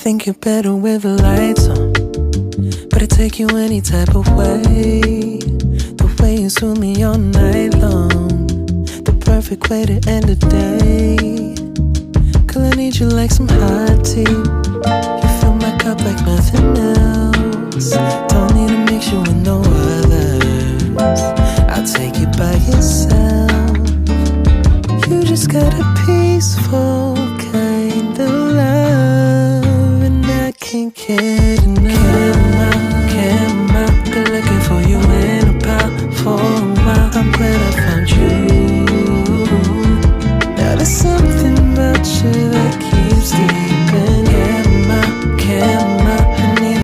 think you're better with the lights on, but I take you any type of way. The way you soothe me all night long, the perfect way to end the day. Girl, I need you like some hot tea. You fill my cup like nothing else. Don't need to mix you with no others. I'll take you by yourself. You just got a peaceful kind of love, and I can't get enough.